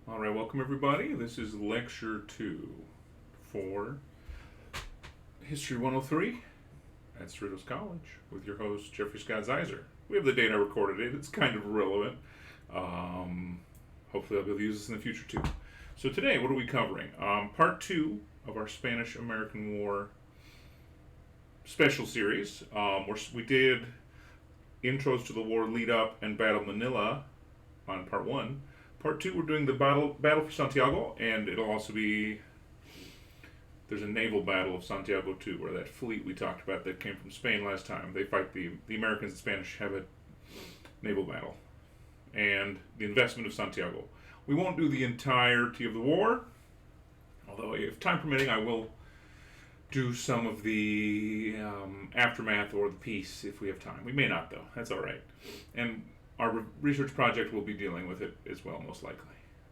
All right, welcome everybody. This is lecture 2 for History 103 at Cerritos College with your host, Jeffrey Scott Zeiser. We have the date I recorded it. It's kind of irrelevant. Hopefully I'll be able to use this in the future too. So today, what are we covering? Part 2 of our Spanish-American War special series. We did intros to the war lead up and Battle of Manila on part 1. Part 2, we're doing the battle for Santiago, and it'll also be, there's a naval battle of Santiago too, where that fleet we talked about that came from Spain last time, they fight the Americans and Spanish have a naval battle, and the investment of Santiago. We won't do the entirety of the war, although if time permitting, I will do some of the aftermath or the peace if we have time. We may not though, that's alright. And our research project will be dealing with it as well, most likely.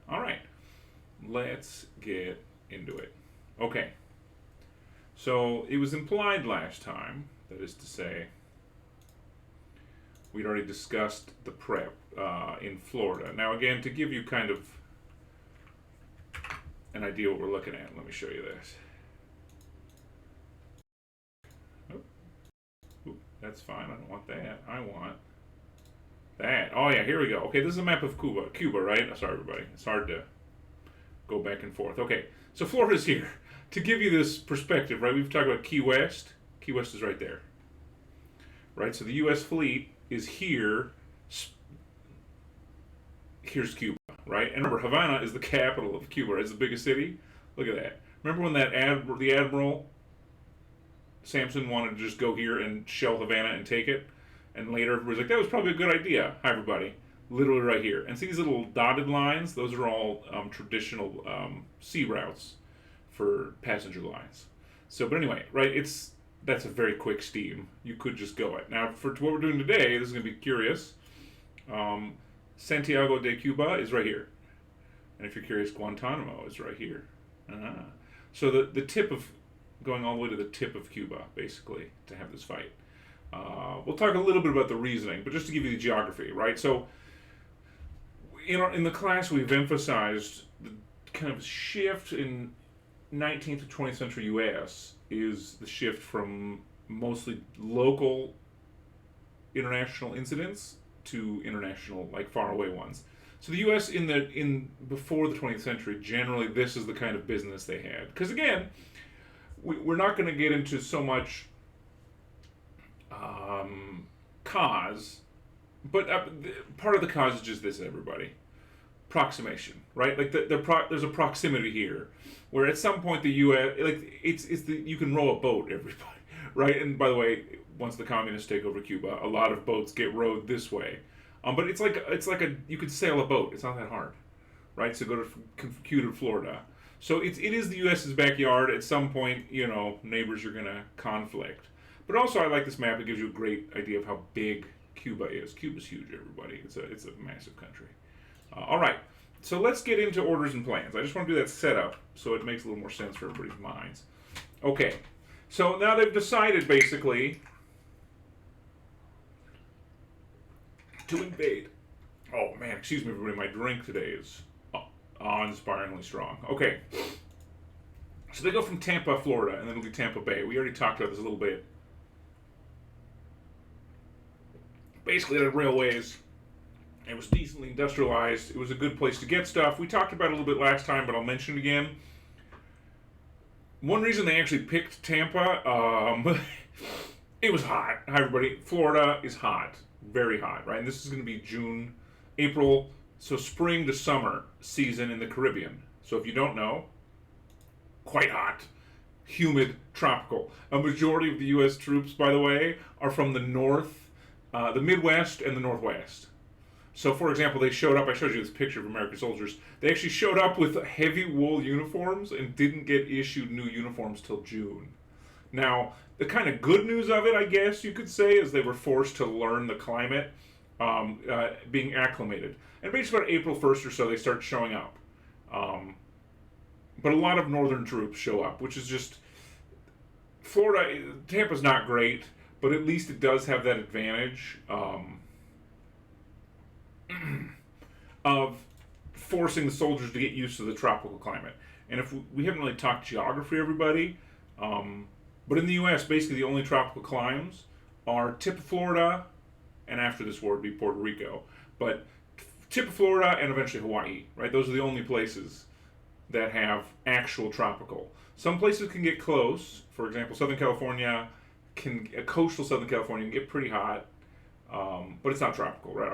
All right, let's get into it. Okay, so it was implied last time, that is to say, we'd already discussed the prep in Florida. Now again, to give you kind of an idea what we're looking at, let me show you this. Oh, that's fine, I don't want that. I want that. Oh yeah, here we go. Okay, this is a map of Cuba, right? Sorry everybody, it's hard to go back and forth. Okay, so Florida's here. To give you this perspective, right, we've talked about Key West. Key West is right there. Right, so the U.S. fleet is here. Here's Cuba, right? And remember, Havana is the capital of Cuba. It's the biggest city. Look at that. Remember when the Admiral Sampson wanted to just go here and shell Havana and take it? And later, everybody's like, that was probably a good idea. Hi, everybody. Literally right here. And see these little dotted lines? Those are all traditional sea routes for passenger lines. So, but anyway, right, that's a very quick steam. You could just go it. Now, for what we're doing today, this is going to be curious. Santiago de Cuba is right here. And if you're curious, Guantanamo is right here. So the tip of, going all the way to the tip of Cuba, basically, to have this fight. We'll talk a little bit about the reasoning, but just to give you the geography, right? So, in the class, we've emphasized the kind of shift in 19th to 20th century U.S. is the shift from mostly local international incidents to international, like faraway ones. So the U.S. in before the 20th century, generally, this is the kind of business they had. Because again, we're not going to get into so much cause, but part of the cause is just this, everybody. Proximation, right? Like there's a proximity here, where at some point the U.S. like it's you can row a boat, everybody, right? And by the way, once the communists take over Cuba, a lot of boats get rowed this way, but it's like you could sail a boat. It's not that hard, right? So go to Cuba, Florida. So it is the U.S.'s backyard. At some point, neighbors are gonna conflict. But also, I like this map. It gives you a great idea of how big Cuba is. Cuba's huge, everybody. It's a massive country. All right, so let's get into orders and plans. I just want to do that setup so it makes a little more sense for everybody's minds. Okay, so now they've decided, basically, to invade. Oh, man, excuse me, everybody. My drink today is awe-inspiringly strong. Okay, so they go from Tampa, Florida, and then it'll be Tampa Bay. We already talked about this a little bit. Basically, the railways. It was decently industrialized. It was a good place to get stuff. We talked about it a little bit last time, but I'll mention it again. One reason they actually picked Tampa, it was hot. Hi, everybody. Florida is hot. Very hot, right? And this is going to be June, April, so spring to summer season in the Caribbean. So if you don't know, quite hot, humid, tropical. A majority of the U.S. troops, by the way, are from the north, the Midwest, and the Northwest. So, for example, they showed up, I showed you this picture of American soldiers, they actually showed up with heavy wool uniforms and didn't get issued new uniforms till June. Now, the kind of good news of it, I guess you could say, is they were forced to learn the climate, being acclimated. And basically about April 1st or so, they start showing up. But a lot of northern troops show up, which is just, Florida, Tampa's not great, but at least it does have that advantage of forcing the soldiers to get used to the tropical climate. And if we haven't really talked geography, everybody, but in the U.S., basically the only tropical climes are tip of Florida, and after this war would be Puerto Rico. But tip of Florida and eventually Hawaii, right? Those are the only places that have actual tropical. Some places can get close. For example, Southern California coastal Southern California can get pretty hot, but it's not tropical. Right?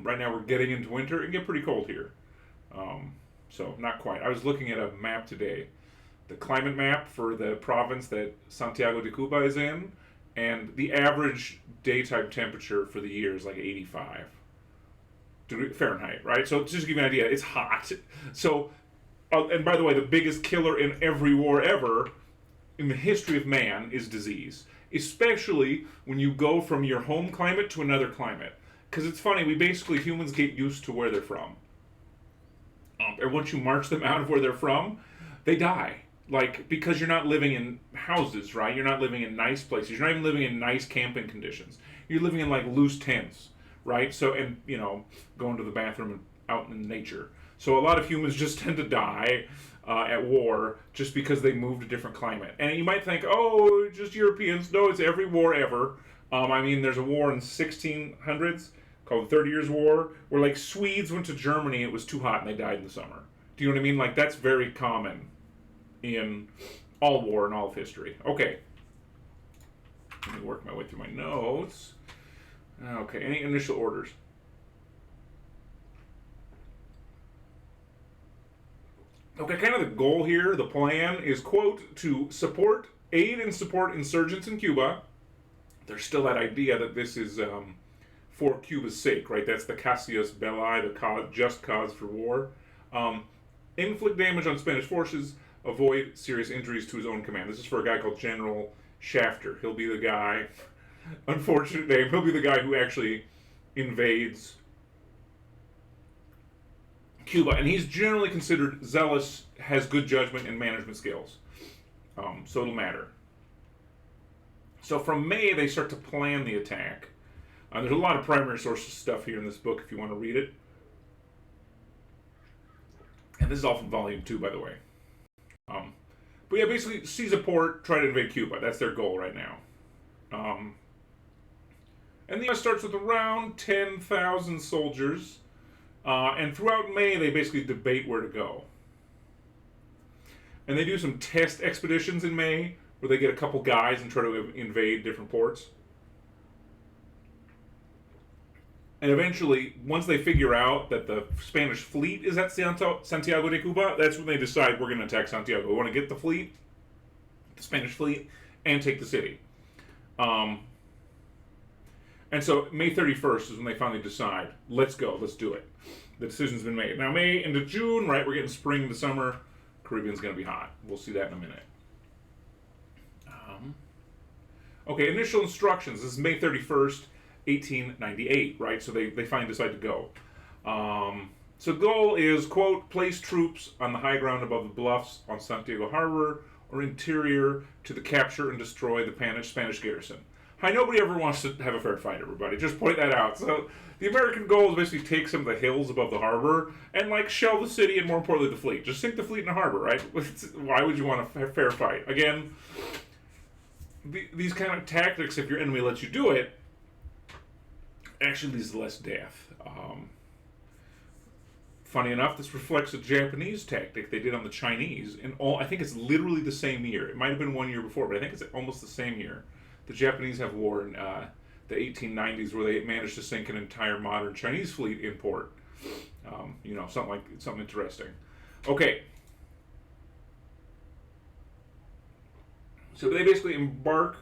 Right now we're getting into winter and get pretty cold here. So not quite. I was looking at a map today, the climate map for the province that Santiago de Cuba is in, and the average daytime temperature for the year is like 85 Fahrenheit, right? So just to give you an idea, it's hot. So, and by the way, the biggest killer in every war ever in the history of man is disease, especially when you go from your home climate to another climate. Because it's funny, humans get used to where they're from. And once you march them out of where they're from, they die. Like, because you're not living in houses, right? You're not living in nice places. You're not even living in nice camping conditions. You're living in, like, loose tents, right? So, and, going to the bathroom and out in nature. So a lot of humans just tend to die at war just because they moved a different climate. And you might think, oh, just Europeans. No, it's every war ever. There's a war in the 1600s called the 30 Years' War, where, like, Swedes went to Germany, it was too hot, and they died in the summer. Do you know what I mean? Like, that's very common in all war and all of history. Okay. Let me work my way through my notes. Okay, any initial orders? Okay, kind of the goal here, the plan is, quote, to aid and support insurgents in Cuba. There's still that idea that this is for Cuba's sake, right? That's the casus belli, the just cause for war. Inflict damage on Spanish forces, avoid serious injuries to his own command. This is for a guy called General Shafter. He'll be the guy, unfortunate name, he'll be the guy who actually invades Cuba. And he's generally considered zealous, has good judgment and management skills. So it'll matter. So from May, they start to plan the attack. There's a lot of primary source stuff here in this book if you want to read it. And this is all from volume 2, by the way. But yeah, basically, seize a port, try to invade Cuba. That's their goal right now. And the U.S. starts with around 10,000 soldiers. And throughout May, they basically debate where to go. And they do some test expeditions in May, where they get a couple guys and try to invade different ports. And eventually, once they figure out that the Spanish fleet is at Santiago de Cuba, that's when they decide we're going to attack Santiago. We want to get the fleet, the Spanish fleet, and take the city. And so May 31st is when they finally decide, let's go, let's do it. The decision's been made. Now May into June, right, we're getting spring into summer. Caribbean's going to be hot. We'll see that in a minute. Okay, initial instructions. This is May 31st. 1898, right? So they finally decide to go. So the goal is, quote, place troops on the high ground above the bluffs on Santiago Harbor or interior to the capture and destroy the Spanish garrison. Hi, nobody ever wants to have a fair fight, everybody. Just point that out. So the American goal is basically take some of the hills above the harbor and, like, shell the city and, more importantly, the fleet. Just sink the fleet in the harbor, right? Why would you want a fair fight? Again, these kind of tactics, if your enemy lets you do it, actually leads to less death. Funny enough, this reflects a Japanese tactic they did on the Chinese I think it's literally the same year. It might have been 1 year before, but I think it's almost the same year. The Japanese have war in the 1890s where they managed to sink an entire modern Chinese fleet in port. Something interesting. Okay. So they basically embark.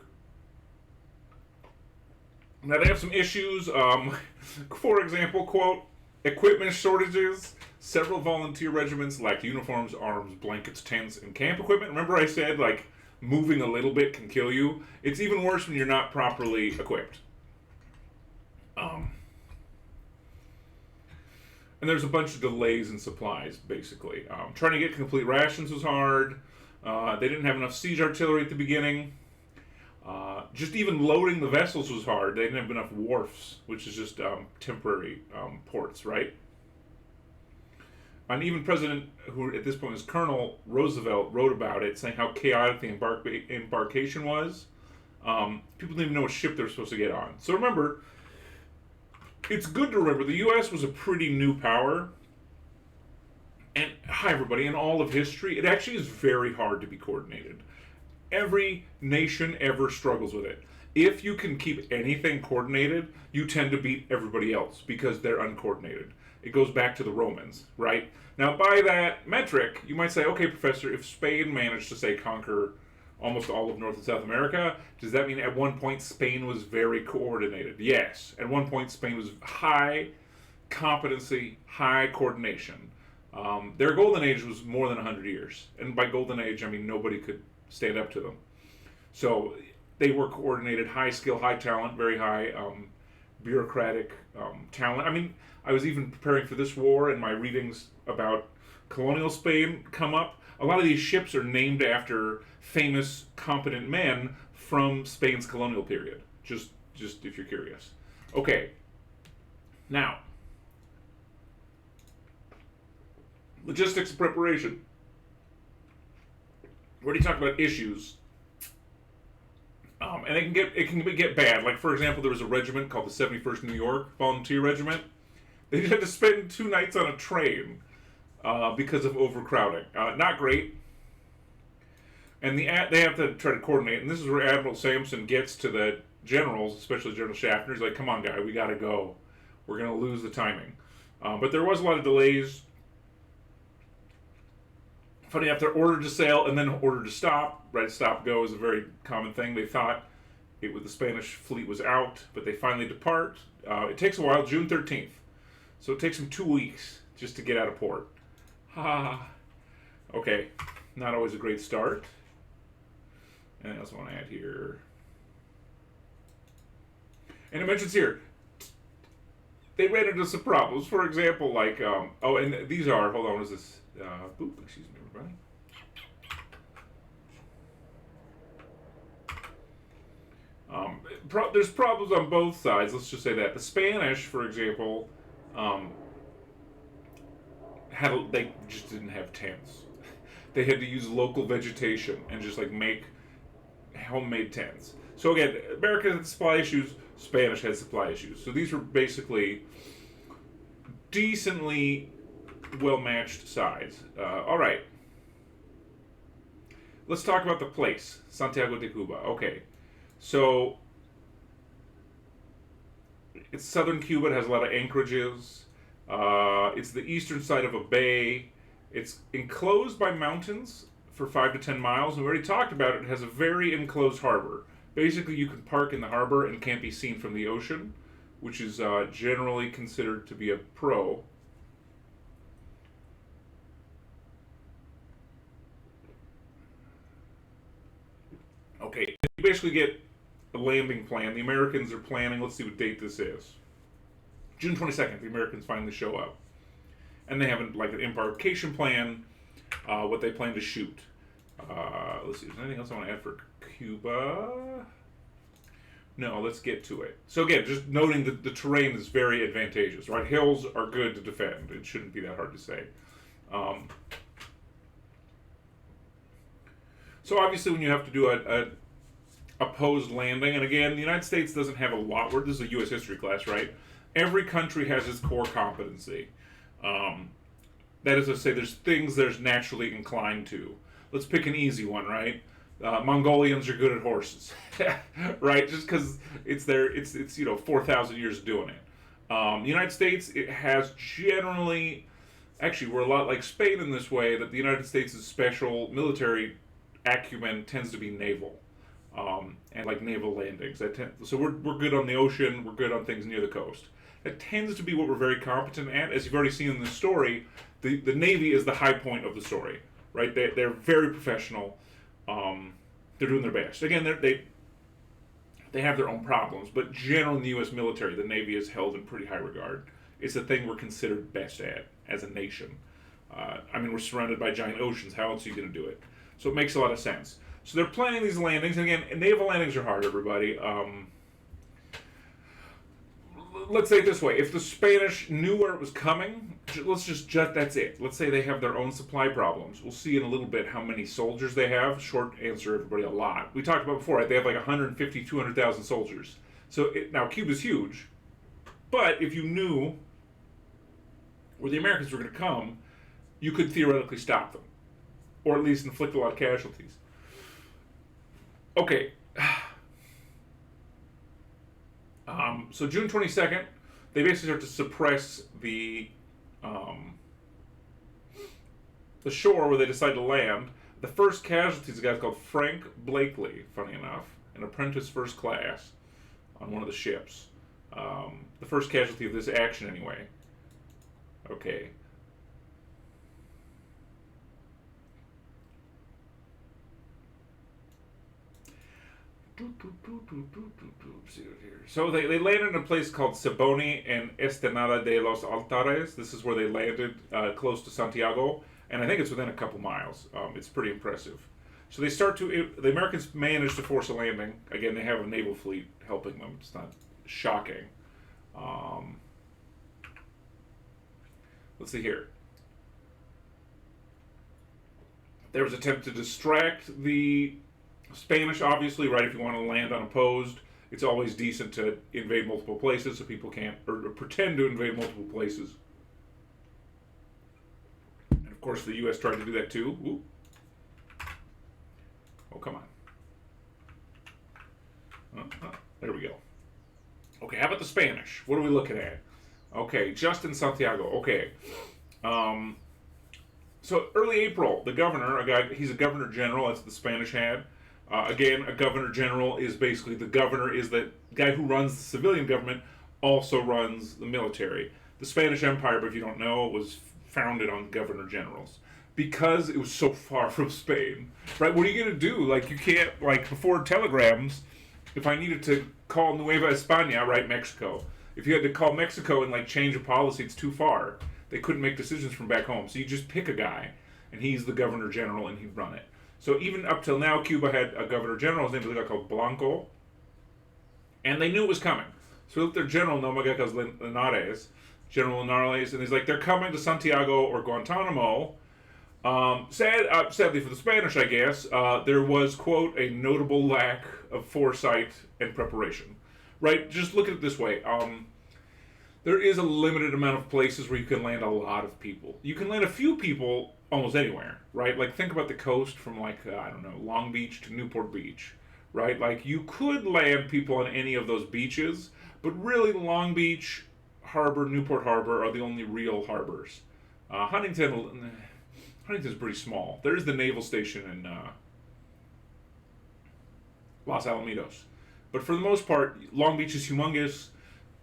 Now they have some issues. For example, quote, equipment shortages. Several volunteer regiments lacked uniforms, arms, blankets, tents, and camp equipment. Remember I said, like, moving a little bit can kill you? It's even worse when you're not properly equipped. And there's a bunch of delays in supplies, basically. Trying to get complete rations was hard. They didn't have enough siege artillery at the beginning. Just even loading the vessels was hard. They didn't have enough wharfs, which is just temporary ports, right? and even President, who at this point was Colonel Roosevelt, wrote about it, saying how chaotic the embarkation was. People didn't even know what ship they were supposed to get on. So remember, it's good to remember the U.S. was a pretty new power. And hi, everybody, in all of history, it actually is very hard to be coordinated. Every nation ever struggles with it. If you can keep anything coordinated, you tend to beat everybody else because they're uncoordinated. It goes back to the Romans, right? Now, by that metric, you might say, okay, Professor, if Spain managed to, say, conquer almost all of North and South America, does that mean at one point Spain was very coordinated? Yes. At one point, Spain was high competency, high coordination. Their golden age was more than 100 years. And by golden age, I mean nobody could stand up to them. So they were coordinated, high skill, high talent, very high bureaucratic talent. I mean, I was even preparing for this war, and my readings about colonial Spain come up. A lot of these ships are named after famous, competent men from Spain's colonial period. Just if you're curious. Okay. Now, logistics and preparation. We already talked about issues, and it can get bad. Like, for example, there was a regiment called the 71st New York Volunteer Regiment. They had to spend 2 nights on a train because of overcrowding. Not great. And they have to try to coordinate. And this is where Admiral Sampson gets to the generals, especially General Schaffner. He's like, "Come on, guy, we got to go. We're going to lose the timing." But there was a lot of delays. Funny enough, they're ordered to sail and then ordered to stop. Right, stop go is a very common thing. They thought the Spanish fleet was out, but they finally depart. It takes a while, June 13th. So it takes them 2 weeks just to get out of port. Okay, not always a great start. Anything else I want to add here? And it mentions here, they ran into some problems. For example, like, and these are, hold on, what is this? Excuse me, everybody. There's problems on both sides, let's just say that. The Spanish, for example, they just didn't have tents. They had to use local vegetation and just like make homemade tents. So again, America had supply issues, Spanish had supply issues. So these were basically decently well-matched sides. All right. Let's talk about the place, Santiago de Cuba. Okay. So it's southern Cuba. It has a lot of anchorages. It's the eastern side of a bay. It's enclosed by mountains for 5 to 10 miles. And we already talked about it. It has a very enclosed harbor. Basically, you can park in the harbor and can't be seen from the ocean, which is generally considered to be a pro. Okay, you basically get a landing plan. The Americans are planning, let's see what date this is. June 22nd, the Americans finally show up. And they have an embarkation plan, what they plan to shoot. Let's see, is there anything else I want to add for Cuba? No, let's get to it. So again, just noting that the terrain is very advantageous, right? Hills are good to defend. It shouldn't be that hard to say. So obviously when you have to do a opposed landing, and again, the United States doesn't have a lot, this is a U.S. history class, right? Every country has its core competency. That is to say, there's things they're naturally inclined to. Let's pick an easy one, right? Mongolians are good at horses, right? Just because it's 4,000 years of doing it. The United States, it has generally, actually, we're a lot like Spain in this way, that the United States' special military acumen tends to be naval, and like naval landings. So we're good on the ocean. We're good on things near the coast. That tends to be what we're very competent at. As you've already seen in the story, the Navy is the high point of the story, right? They're very professional. They're doing their best. Again, they have their own problems, but generally in the U.S. military, the Navy is held in pretty high regard. It's the thing we're considered best at as a nation. We're surrounded by giant oceans. How else are you going to do it? So it makes a lot of sense. So they're planning these landings, and again, naval landings are hard, everybody. let's say it this way: if the Spanish knew where it was coming, that's it. Let's say they have their own supply problems. We'll see in a little bit how many soldiers they have. Short answer, everybody, a lot. We talked about before, right? They have like 150, 200,000 soldiers. So now Cuba's huge, but if you knew where the Americans were going to come, you could theoretically stop them, or at least inflict a lot of casualties. Okay. So June 22nd, they basically start to suppress the shore where they decide to land. The first casualty is a guy called Frank Blakely, funny enough, an apprentice first class on one of the ships. The first casualty of this action, anyway. Okay. So they landed in a place called Siboney and Estenada de los Altares. This is where they landed, close to Santiago, and I think it's within a couple miles. It's pretty impressive. So the Americans managed to force a landing. Again, they have a naval fleet helping them. It's not shocking. Let's see here. There was an attempt to distract the Spanish, obviously, right? If you want to land unopposed, it's always decent to invade multiple places so people can't, or pretend to invade multiple places. And of course, the U.S. tried to do that too. Ooh. Oh, come on. There we go. Okay, how about the Spanish? What are we looking at? Okay, just in Santiago. Okay. So early April, the governor, he's a governor general, that's what the Spanish had. Again, a governor general is basically the governor is the guy who runs the civilian government, also runs the military. The Spanish Empire, but if you don't know, was founded on governor generals because it was so far from Spain, right? What are you going to do? Like, you can't, like, before telegrams, if I needed to call Nueva España, right, Mexico, if you had to call Mexico and, like, change a policy, it's too far. They couldn't make decisions from back home. So you just pick a guy, and he's the governor general, and he'd run it. So even up till now, Cuba had a governor general. His name was a guy called Blanco. And they knew it was coming. So look, their general, no, my guy calls Linares, General Linares, and he's like, they're coming to Santiago or Guantanamo. Sadly for the Spanish, I guess, there was, quote, a notable lack of foresight and preparation. Right? Just look at it this way. There is a limited amount of places where you can land a lot of people. You can land a few people almost anywhere, right? Like, think about the coast from, like, I don't know, Long Beach to Newport Beach, right? Like, you could land people on any of those beaches, but really Long Beach Harbor, Newport Harbor are the only real harbors. Huntington's pretty small. There's the naval station in Los Alamitos. But for the most part, Long Beach is humongous,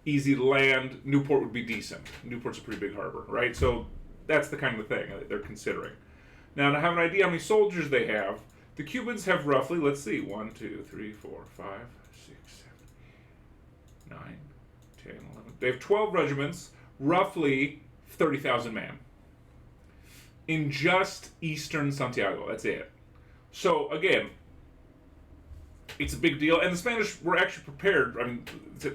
easy to land. Newport would be decent. Newport's a pretty big harbor, right? So that's the kind of thing that they're considering. Now, to have an idea how many soldiers they have, the Cubans have roughly, let's see, 1, 2, 3, 4, 5, 6, 7, 9, 10, 11. They have 12 regiments, roughly 30,000 men. In just eastern Santiago. That's it. So, again, it's a big deal. And the Spanish were actually prepared. I mean,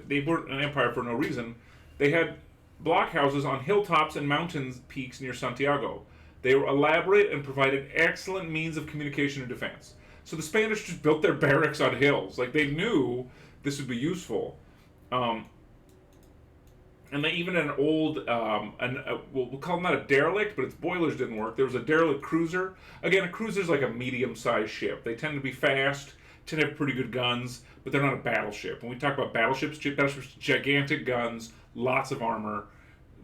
they weren't an empire for no reason. They had blockhouses on hilltops and mountain peaks near Santiago. They were elaborate and provided excellent means of communication and defense. So the Spanish just built their barracks on hills. Like, they knew this would be useful. And they even had an old, we'll call them not a derelict, but its boilers didn't work. There was a derelict cruiser. Again, a cruiser's like a medium-sized ship. They tend to be fast, tend to have pretty good guns, but they're not a battleship. When we talk about battleships, gigantic guns, lots of armor,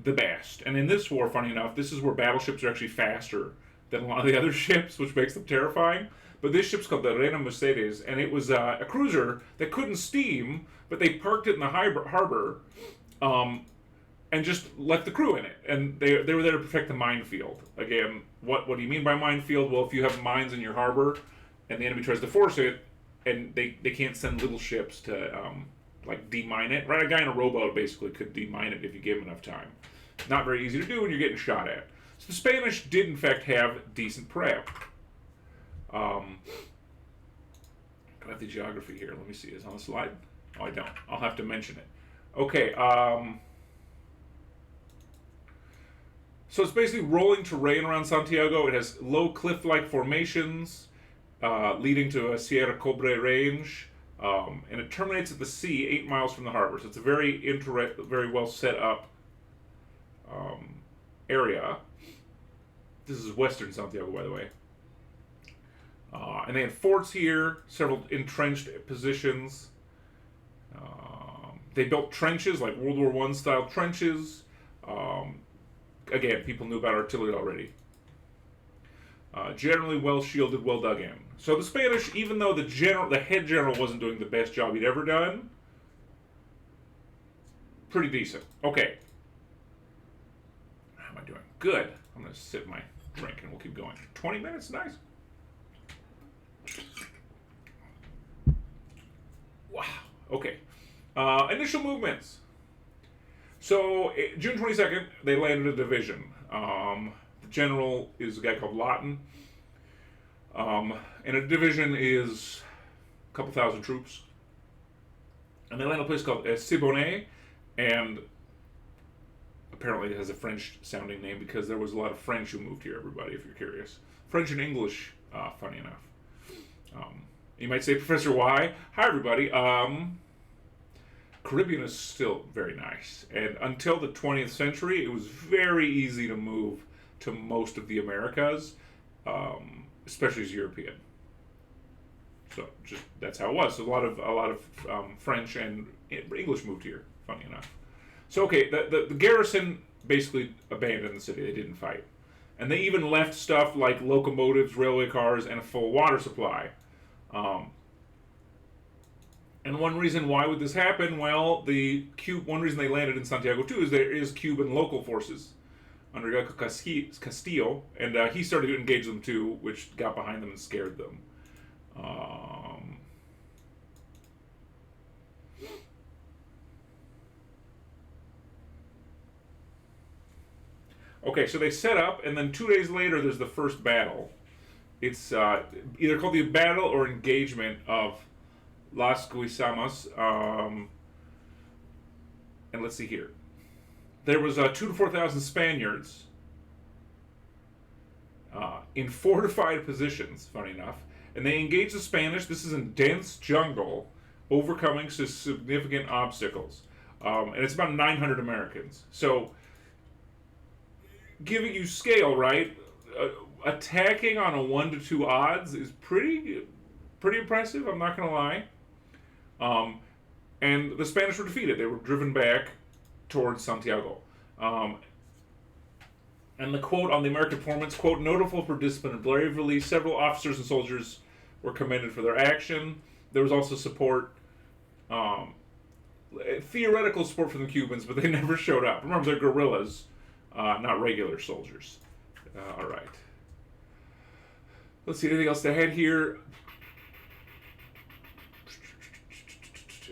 the best. And in this war, funny enough, this is where battleships are actually faster than a lot of the other ships, which makes them terrifying. But this ship's called the Reina Mercedes, and it was a cruiser that couldn't steam, but they parked it in the harbor, and just left the crew in it. And they were there to protect the minefield. Again, what do you mean by minefield? Well, if you have mines in your harbor, and the enemy tries to force it, and they can't send little ships to, like, demine it. Right, a guy in a rowboat basically could demine it if you give him enough time. Not very easy to do when you're getting shot at. So the Spanish did, in fact, have decent prep. I have the geography here. Let me see. Is it on the slide? Oh, I don't. I'll have to mention it. Okay. So it's basically rolling terrain around Santiago. It has low cliff-like formations leading to a Sierra Cobre range, and it terminates at the sea 8 miles from the harbor. So it's a very well set up area. This is western Santiago, by the way. And they had forts here, several entrenched positions. They built trenches, like World War I style trenches. Again, people knew about artillery already. Generally well shielded, well dug in. So the Spanish, even though the head general wasn't doing the best job he'd ever done, pretty decent. Okay. How am I doing? Good. I'm going to sip my drink and we'll keep going. 20 minutes? Nice. Wow. Okay. Initial movements. So, June 22nd, they landed a division. The general is a guy called Lawton. And a division is a couple thousand troops. And they land a place called Siboney. And apparently it has a French-sounding name because there was a lot of French who moved here, everybody, if you're curious. French and English, funny enough. You might say, Professor, why? Hi, everybody. Caribbean is still very nice. And until the 20th century, it was very easy to move to most of the Americas, especially as European. So just that's how it was. So a lot of French and English moved here, funny enough. So okay, the garrison basically abandoned the city. They didn't fight. And they even left stuff like locomotives, railway cars, and a full water supply. And one reason why would this happen? Well, one reason they landed in Santiago too is there is Cuban local forces under Castillo, and he started to engage them too, which got behind them and scared them. Okay, so they set up, and then 2 days later, there's the first battle. It's either called the Battle or Engagement of Las Guisamas. And let's see here. There was 2,000 to 4,000 Spaniards in fortified positions, funny enough. And they engaged the Spanish. This is in dense jungle, overcoming significant obstacles. And it's about 900 Americans. So, giving you scale, right? Attacking on a 1 to 2 odds is pretty impressive, I'm not going to lie. And the Spanish were defeated. They were driven back towards Santiago. And the quote on the American performance, quote, notable for discipline and bravery, several officers and soldiers were commended for their action. There was also support, theoretical support from the Cubans, but they never showed up. Remember, they're guerrillas, not regular soldiers. All right. Let's see, anything else to add here?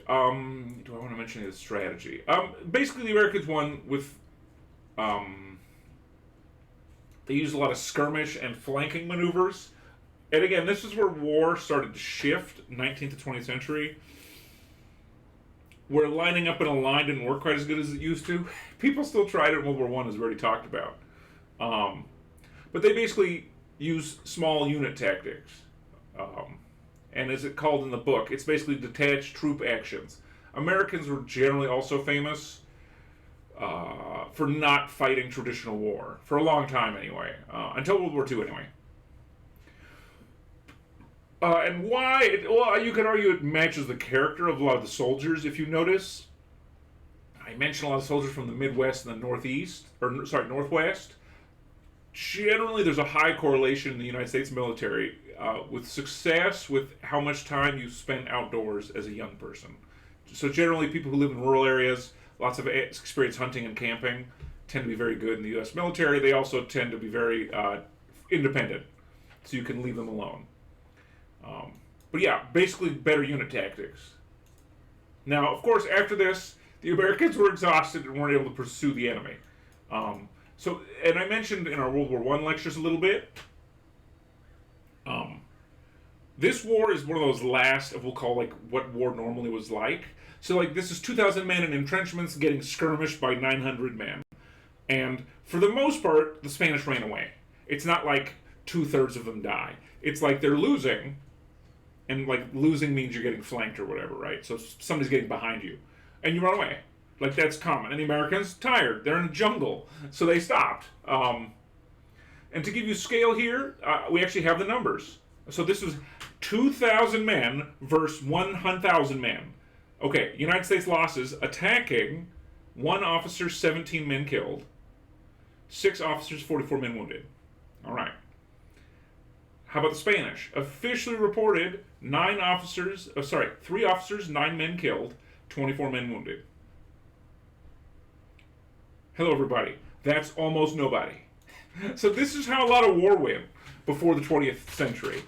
Do I want to mention the strategy? Basically, the Americans won with... they used a lot of skirmish and flanking maneuvers. And again, this is where war started to shift, 19th to 20th century. Where lining up in a line didn't work quite as good as it used to. People still tried it in World War I, as we already talked about. But they basically use small unit tactics. And as it's called in the book, it's basically detached troop actions. Americans were generally also famous for not fighting traditional war. For a long time, anyway. Until World War II, anyway. And why? Well, you could argue it matches the character of a lot of the soldiers. If you notice, I mentioned a lot of soldiers from the Midwest and the Northwest. Generally, there's a high correlation in the United States military with success with how much time you spend outdoors as a young person. So generally, people who live in rural areas, lots of experience hunting and camping, tend to be very good in the U.S. military. They also tend to be very independent, so you can leave them alone. But yeah, basically better unit tactics. Now, of course, after this, the Americans were exhausted and weren't able to pursue the enemy. And I mentioned in our World War I lectures a little bit, This war is one of those last of, we'll call, like, what war normally was like. So, like, this is 2,000 men in entrenchments getting skirmished by 900 men. And for the most part, the Spanish ran away. It's not like 2/3 of them die. It's like they're losing, and, like, losing means you're getting flanked or whatever, right? So somebody's getting behind you, and you run away. Like, that's common. And the Americans, tired. They're in a jungle. So they stopped. And to give you scale here, we actually have the numbers. So this was 2,000 men versus 100,000 men. Okay, United States losses attacking, 1 officer, 17 men killed, 6 officers, 44 men wounded. All right. How about the Spanish? Officially reported 3 officers, 9 men killed, 24 men wounded. Hello, everybody. That's almost nobody. So this is how a lot of war went before the 20th century.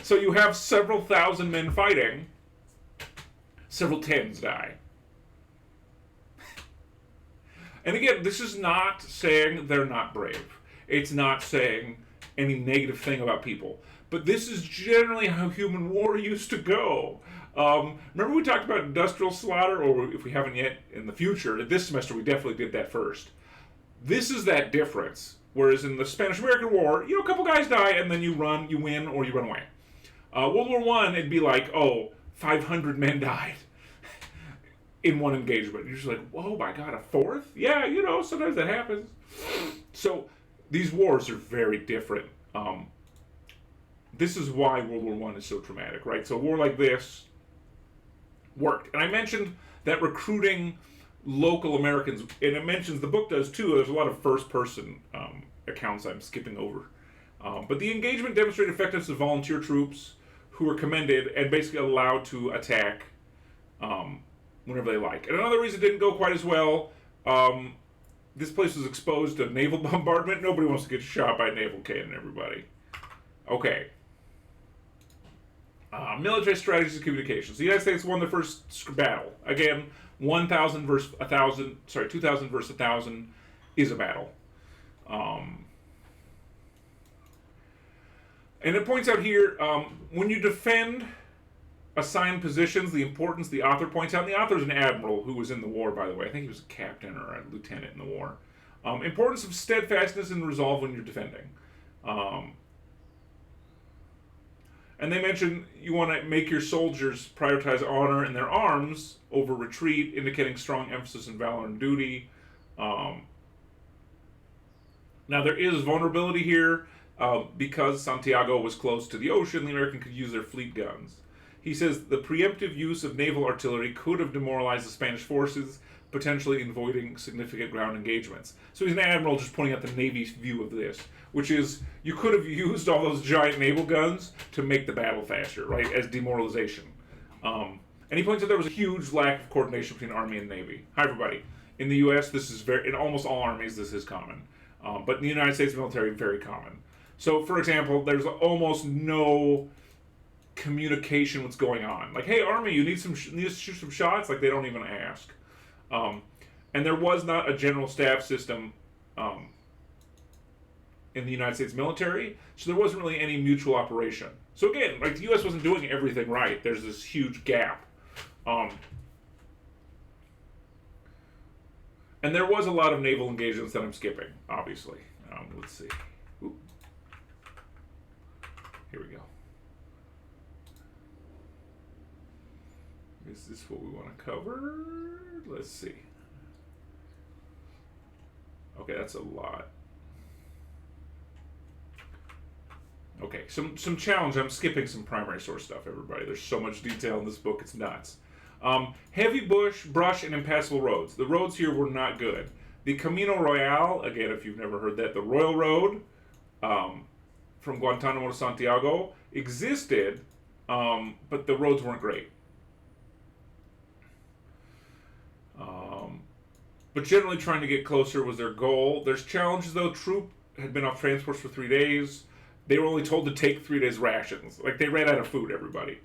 So you have several thousand men fighting, several tens die. And again, this is not saying they're not brave. It's not saying any negative thing about people. But this is generally how human war used to go. Remember we talked about industrial slaughter, or if we haven't yet in the future, this semester we definitely did that first. This is that difference. Whereas in the Spanish-American War, a couple guys die and then you win, or you run away. World War I, it'd be like, 500 men died in one engagement. You're just like, whoa, my God, a fourth? Yeah, sometimes that happens. So these wars are very different. This is why World War I is so traumatic, right? So a war like this worked. And I mentioned that recruiting local Americans, and it mentions, the book does too, there's a lot of first-person accounts I'm skipping over. But the engagement demonstrated effectiveness of volunteer troops who were commended and basically allowed to attack whenever they like. And another reason it didn't go quite as well, this place was exposed to naval bombardment. Nobody wants to get shot by a naval cannon, everybody. Okay. Military strategies and communications. The United States won the first battle. Again, 1,000 versus 1,000, 2,000 versus 1,000 is a battle. And it points out here, when you defend assigned positions, the importance the author points out, and the author is an admiral who was in the war, by the way. I think he was a captain or a lieutenant in the war. Importance of steadfastness and resolve when you're defending. And they mention you want to make your soldiers prioritize honor in their arms over retreat, indicating strong emphasis in valor and duty. Now, there is vulnerability here because Santiago was close to the ocean. The American could use their fleet guns. He says the preemptive use of naval artillery could have demoralized the Spanish forces, potentially avoiding significant ground engagements. So he's an admiral just pointing out the Navy's view of this, which is you could have used all those giant naval guns to make the battle faster, right, as demoralization. And he points out there was a huge lack of coordination between Army and Navy. Hi, everybody. In the U.S., this is in almost all armies, this is common. But in the United States military, very common. So, for example, there's almost no communication what's going on. Like, hey, Army, you need to shoot some shots? Like, they don't even ask. And there was not a general staff system in the United States military, so there wasn't really any mutual operation. So again, like, the U.S. wasn't doing everything right. There's this huge gap. And there was a lot of naval engagements that I'm skipping, obviously. Let's see. Ooh. Here we go. Is this what we want to cover? Let's see. Okay, that's a lot. Okay, some challenge. I'm skipping some primary source stuff, everybody. There's so much detail in this book, it's nuts. Heavy brush, and impassable roads. The roads here were not good. The Camino Royal, again, if you've never heard that, the Royal Road from Guantanamo to Santiago existed, but the roads weren't great. But generally trying to get closer was their goal. There's challenges, though. Troop had been off transports for 3 days. They were only told to take 3 days' rations. Like, they ran out of food, everybody.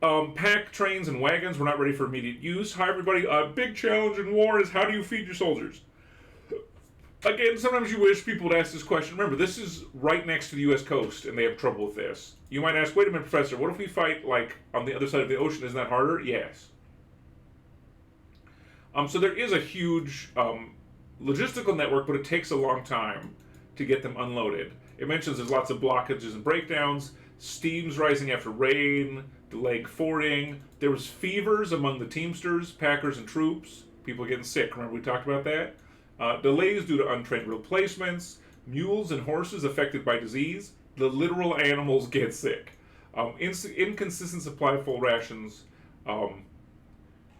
Pack trains and wagons were not ready for immediate use. Hi, everybody. A big challenge in war is how do you feed your soldiers? Again, sometimes you wish people would ask this question. Remember, this is right next to the U.S. coast, and they have trouble with this. You might ask, wait a minute, Professor, what if we fight, like, on the other side of the ocean? Isn't that harder? Yes. So there is a huge logistical network, but it takes a long time to get them unloaded. It mentions there's lots of blockages and breakdowns, steams rising after rain, delayed fording. There was fevers among the teamsters, packers, and troops. People getting sick. Remember we talked about that? Delays due to untrained replacements, mules and horses affected by disease. The literal animals get sick. Inconsistent supply of full rations, and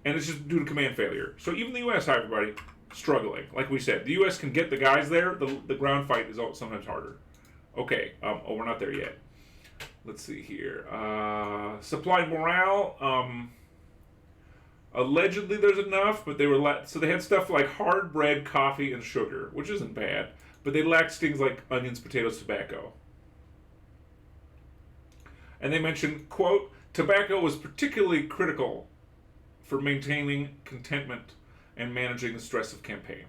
it's just due to command failure. So even the U.S., hi everybody, struggling. Like we said, the U.S. can get the guys there. The ground fight is sometimes harder. Okay, we're not there yet. Let's see here. Supply morale. Allegedly there's enough, but they were so they had stuff like hard bread, coffee, and sugar, which isn't bad, but they lacked things like onions, potatoes, tobacco. And they mentioned, quote, tobacco was particularly critical for maintaining contentment and managing the stress of campaign.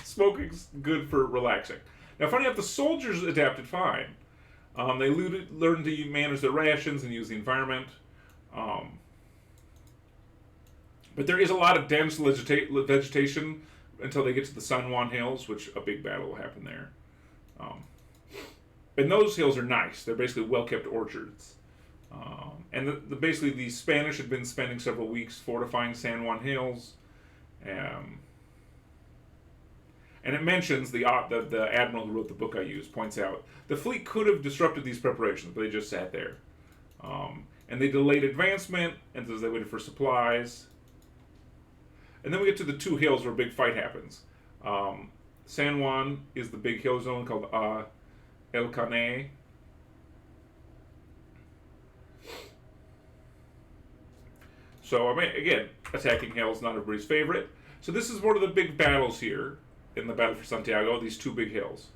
Smoking's good for relaxing. Now, funny enough, the soldiers adapted fine. They learned to manage their rations and use the environment. But there is a lot of dense vegetation until they get to the San Juan Hills, which a big battle will happen there. And those hills are nice. They're basically well-kept orchards. And basically the Spanish had been spending several weeks fortifying San Juan Hills. And it mentions, the admiral who wrote the book I used points out, the fleet could have disrupted these preparations, but they just sat there. And they delayed advancement, and as they waited for supplies. And then we get to the two hills where a big fight happens. San Juan is the big hill zone called El Caney. So, I mean, again, attacking hill is not everybody's favorite. So this is one of the big battles here in the Battle for Santiago, these two big hills.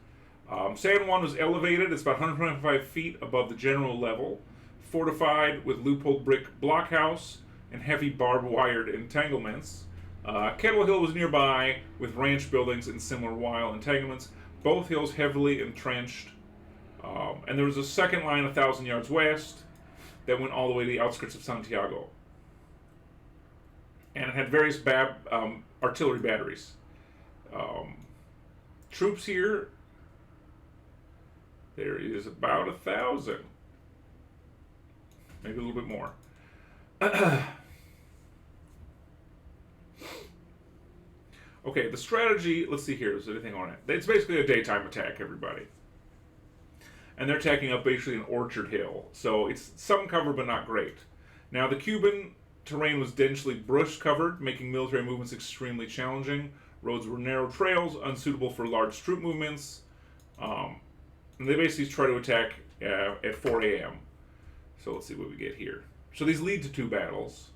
San Juan was elevated. It's about 125 feet above the general level, fortified with loopholed brick blockhouse and heavy barbed wired entanglements. Kettle Hill was nearby with ranch buildings and similar wire entanglements. Both hills heavily entrenched. And there was a second line 1,000 yards west that went all the way to the outskirts of Santiago. And it had various artillery batteries. Troops here, there is about 1,000. Maybe a little bit more. Okay, the strategy, let's see here, is there anything on it? It's basically a daytime attack, everybody. And they're attacking up basically an orchard hill. So it's some cover, but not great. Now, the Cuban terrain was densely brush covered, making military movements extremely challenging. Roads were narrow trails, unsuitable for large troop movements. And they basically try to attack at 4 a.m. So let's see what we get here. So these lead to two battles.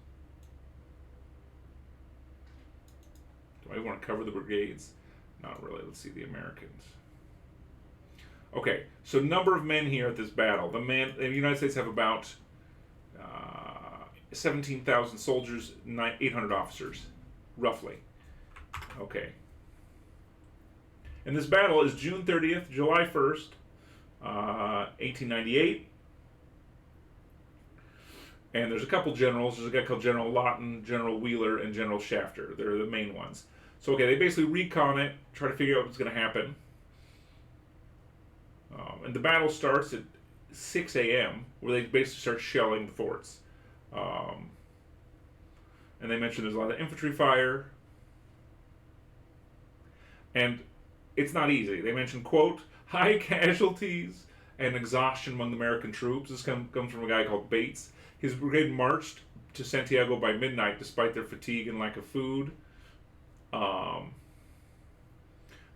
Do I want to cover the brigades? Not really. Let's see the Americans. Okay, so number of men here at this battle. The United States have about 17,000 soldiers, 800 officers, roughly. Okay. And this battle is June 30th, July 1st, 1898. And there's a couple generals. There's a guy called General Lawton, General Wheeler, and General Shafter. They're the main ones. So, okay, they basically recon it, try to figure out what's going to happen. And the battle starts at 6 a.m., where they basically start shelling the forts. And they mentioned there's a lot of infantry fire. And it's not easy. They mentioned, quote, high casualties and exhaustion among the American troops. This comes from a guy called Bates. His brigade marched to Santiago by midnight despite their fatigue and lack of food.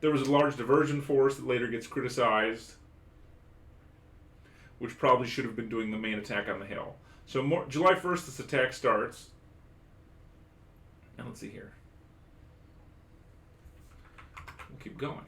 There was a large diversion force that later gets criticized, which probably should have been doing the main attack on the hill. So July 1st, this attack starts. And let's see here. We'll keep going.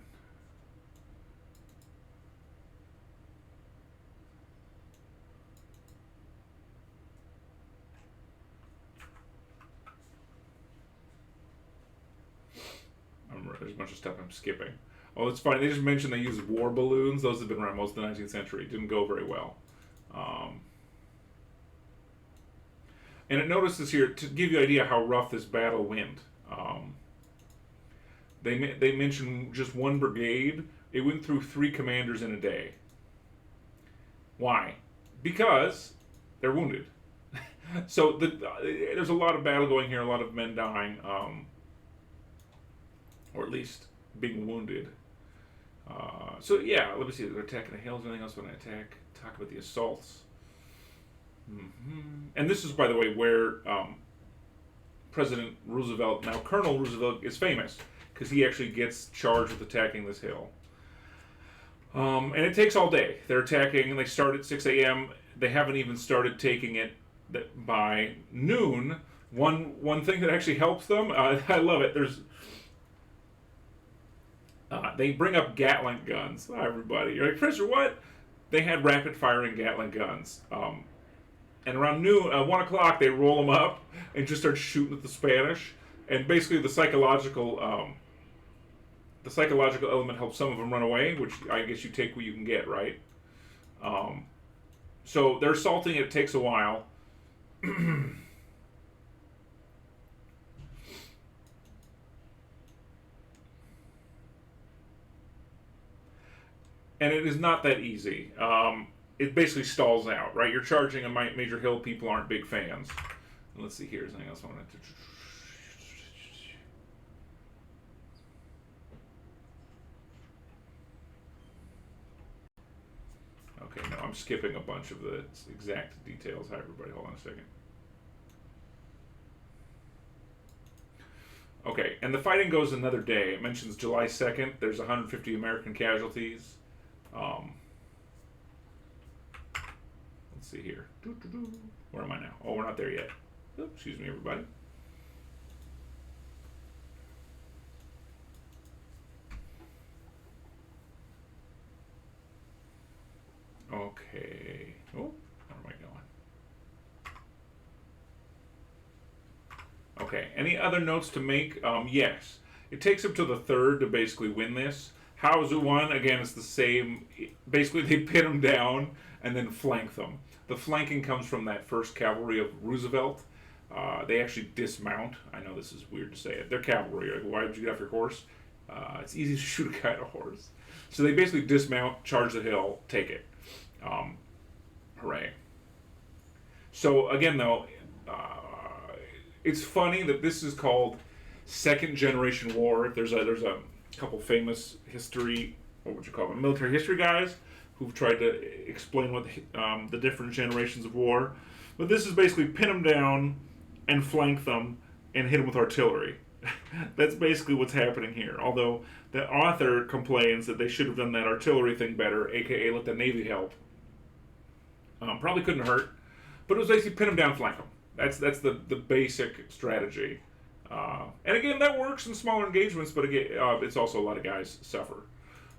There's a bunch of stuff I'm skipping. Oh, it's funny. They just mentioned they used war balloons. Those have been around most of the 19th century. Didn't go very well. Um, and it notices here, to give you an idea how rough this battle went, um, they mentioned just one brigade. It went through 3 commanders in a day. Why? Because they're wounded. So there's a lot of battle going here, a lot of men dying, or at least being wounded. So yeah, let me see. They're attacking the hills. Anything else when I attack? Talk about the assaults. And this is, by the way, where President Roosevelt, now Colonel Roosevelt, is famous because he actually gets charged with attacking this hill. And it takes all day. They're attacking, and they start at 6 a.m. They haven't even started taking it by noon. One thing that actually helps them, I love it. They bring up Gatling guns. Hi, everybody. You're like, Professor, what? They had rapid firing Gatling guns. And around noon, 1 o'clock, they roll them up and just start shooting at the Spanish. And basically, the psychological element helps some of them run away, which I guess you take what you can get, right? So they're assaulting. It takes a while. And it is not that easy. It basically stalls out, right? You're charging a major hill. People aren't big fans. Let's see here. Is anything else I wanted to... Okay, no, I'm skipping a bunch of the exact details. Hi, everybody. Hold on a second. Okay, and the fighting goes another day. It mentions July 2nd. There's 150 American casualties. Let's see here. Where am I now? Oh, we're not there yet. Oops, excuse me, everybody. Okay. Oh, where am I going? Okay. Any other notes to make? Yes. It takes up to the 3rd to basically win this. How is it won? Again, it's the same. Basically, they pin them down and then flank them. The flanking comes from that 1st Cavalry of Roosevelt. They actually dismount. I know this is weird to say it. They're cavalry. Like, why would you get off your horse? It's easy to shoot a guy on a horse. So they basically dismount, charge the hill, take it. Hooray. So again, though, it's funny that this is called Second Generation War. There's a couple famous military history guys who've tried to explain what the different generations of war. But this is basically pin them down and flank them and hit them with artillery. That's basically what's happening here. Although the author complains that they should have done that artillery thing better, aka let the Navy help. Probably couldn't hurt, but it was basically pin them down, flank them. That's the basic strategy. And again, that works in smaller engagements, but again, it's also a lot of guys suffer.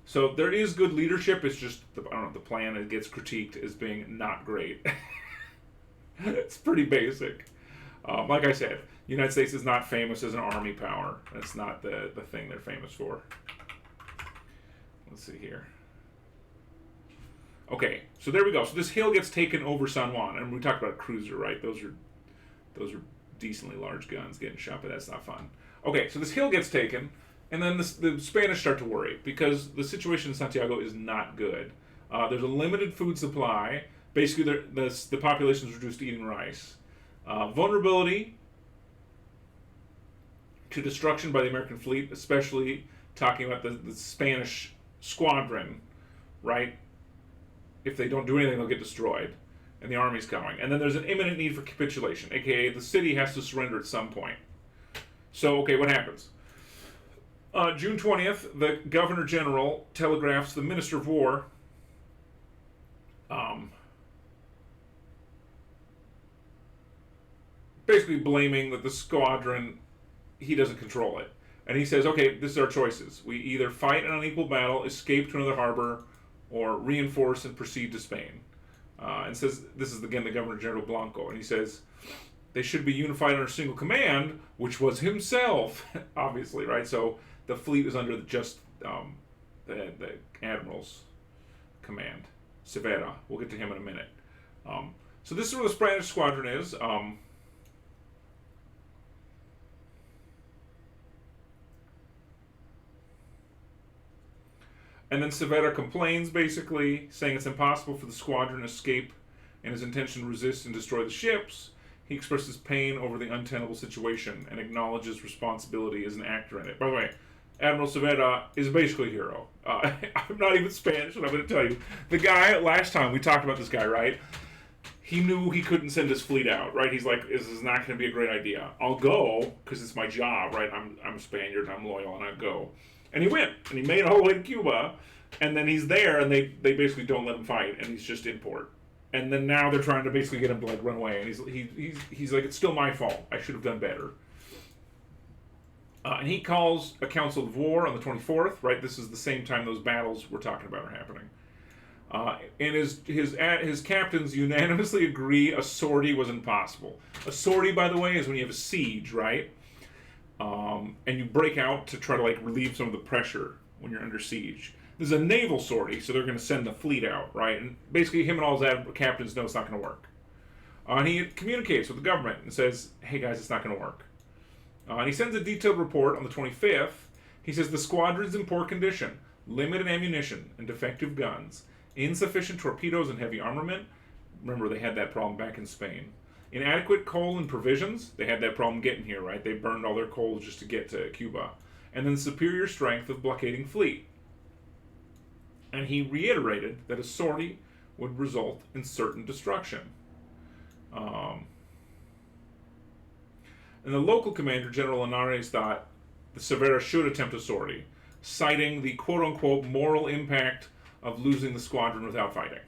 So there is good leadership. It's just the plan. It gets critiqued as being not great. It's pretty basic. Like I said, the United States is not famous as an army power. That's not the thing they're famous for. Let's see here. Okay, so there we go. So this hill gets taken over San Juan, and we talked about a cruiser, right? Those are decently large guns getting shot, but that's not fun. Okay, so this hill gets taken, and then the Spanish start to worry because the situation in Santiago is not good. There's a limited food supply. Basically, the population is reduced to eating rice. Vulnerability to destruction by the American fleet, especially talking about the Spanish squadron, right? If they don't do anything, they'll get destroyed. And the army's coming. And then there's an imminent need for capitulation, aka the city has to surrender at some point. So, okay, what happens? June 20th, the Governor General telegraphs the Minister of War, basically blaming that the squadron, he doesn't control it. And he says, okay, this is our choices. We either fight an unequal battle, escape to another harbor, or reinforce and proceed to Spain. And says, this is again the Governor General Blanco, and he says they should be unified under a single command, which was himself, obviously, right? So the fleet is under the admiral's command, Cervera. We'll get to him in a minute. So this is where the Spanish squadron is. And then Cervera complains, basically, saying it's impossible for the squadron to escape and his intention to resist and destroy the ships. He expresses pain over the untenable situation and acknowledges responsibility as an actor in it. By the way, Admiral Cervera is basically a hero. I'm not even Spanish, and I'm going to tell you. The guy, last time we talked about this guy, right? He knew he couldn't send his fleet out, right? He's like, this is not going to be a great idea. I'll go, because it's my job, right? I'm a Spaniard, I'm loyal, and I go. And he went, and he made it all the way to Cuba, and then he's there, and they basically don't let him fight, and he's just in port. And then now they're trying to basically get him to like run away, and he's like, it's still my fault. I should have done better. And he calls a council of war on the 24th, right? This is the same time those battles we're talking about are happening. And his captains unanimously agree a sortie was impossible. A sortie, by the way, is when you have a siege, right? And you break out to try to like relieve some of the pressure when you're under siege. This is a naval sortie, so they're going to send the fleet out, right? And basically, him and all his captains know it's not going to work. And he communicates with the government and says, "Hey guys, it's not going to work." And he sends a detailed report on the 25th. He says the squadron's in poor condition, limited ammunition and defective guns, insufficient torpedoes and heavy armament. Remember, they had that problem back in Spain. Inadequate coal and provisions. They had that problem getting here, right? They burned all their coal just to get to Cuba. And then superior strength of blockading fleet. And he reiterated that a sortie would result in certain destruction. And the local commander, General Linares, thought the Cervera should attempt a sortie, citing the quote-unquote moral impact of losing the squadron without fighting.